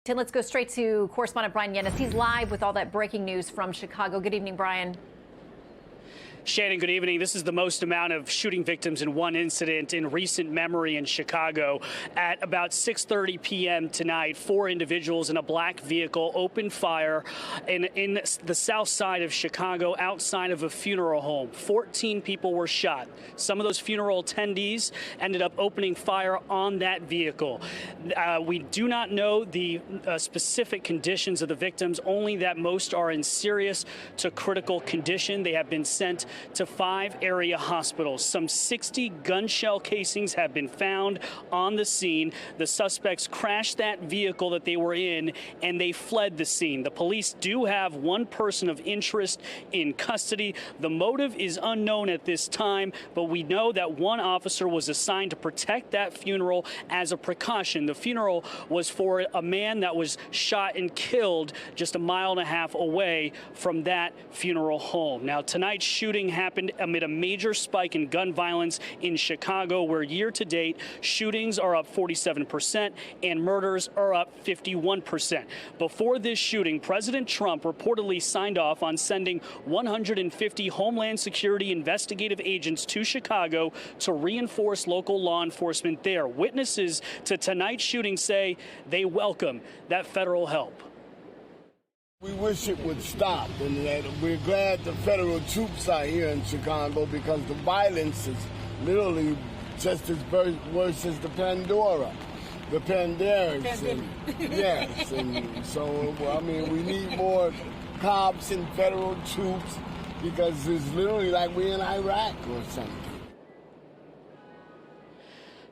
Let's go straight to correspondent Brian Yennis. He's live with all that breaking news from Chicago. Good evening, Brian. Shannon, good evening. This is the most amount of shooting victims in one incident in recent memory in Chicago. At about 6:30 p.m. tonight, 4 individuals in a black vehicle opened fire in the south side of Chicago outside of a funeral home. 14 people were shot. Some of those funeral attendees ended up opening fire on that vehicle. We do not know the specific conditions of the victims, only that most are in serious to critical condition. They have been sent to 5 area hospitals. Some 60 gun shell casings have been found on the scene. The suspects crashed that vehicle that they were in, and they fled the scene. The police do have one person of interest in custody. The motive is unknown at this time, but we know that one officer was assigned to protect that funeral as a precaution. The funeral was for a man that was shot and killed just a mile and a half away from that funeral home. Now, tonight's shooting happened amid a major spike in gun violence in Chicago, where year to date shootings are up 47% and murders are up 51%. Before this shooting, President Trump reportedly signed off on sending 150 Homeland Security investigative agents to Chicago to reinforce local law enforcement there. Witnesses to tonight's shooting say they welcome that federal help. We wish it would stop, and we're glad the federal troops are here in Chicago because the violence is literally just as worse as the Pandoras. Yes, and so, I mean, we need more cops and federal troops because it's literally like we're in Iraq or something.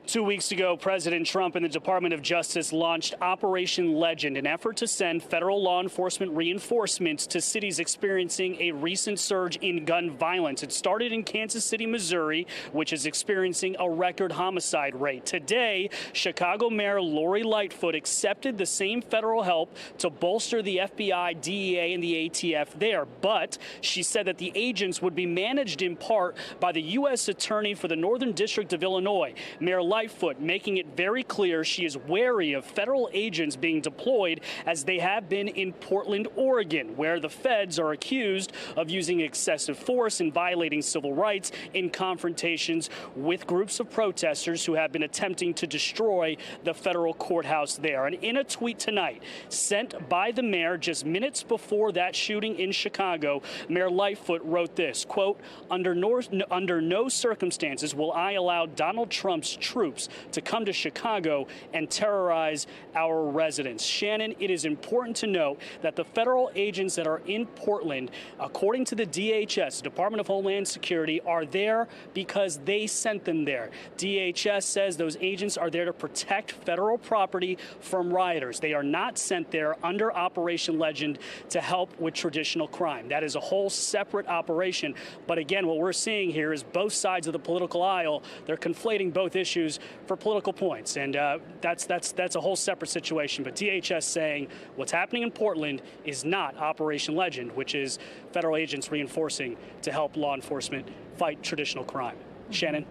2 weeks ago, President Trump and the Department of Justice launched Operation Legend, an effort to send federal law enforcement reinforcements to cities experiencing a recent surge in gun violence. It started in Kansas City, Missouri, which is experiencing a record homicide rate. Today, Chicago Mayor Lori Lightfoot accepted the same federal help to bolster the FBI, DEA, and the ATF there. But she said that the agents would be managed in part by the U.S. Attorney for the Northern District of Illinois. Mayor Lightfoot making it very clear she is wary of federal agents being deployed as they have been in Portland, Oregon, where the feds are accused of using excessive force and violating civil rights in confrontations with groups of protesters who have been attempting to destroy the federal courthouse there. And in a tweet tonight sent by the mayor just minutes before that shooting in Chicago, Mayor Lightfoot wrote this, quote, under no circumstances will I allow Donald Trump's troops to come to Chicago and terrorize our residents. Shannon, it is important to note that the federal agents that are in Portland, according to the DHS, Department of Homeland Security, are there because they sent them there. DHS says those agents are there to protect federal property from rioters. They are not sent there under Operation Legend to help with traditional crime. That is a whole separate operation. But again, what we're seeing here is both sides of the political aisle. They're conflating both issues for political points, and that's a whole separate situation. But DHS saying what's happening in Portland is not Operation Legend, which is federal agents reinforcing to help law enforcement fight traditional crime. Shannon?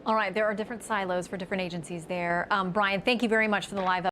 All right, there are different silos for different agencies there. Brian, thank you very much for the live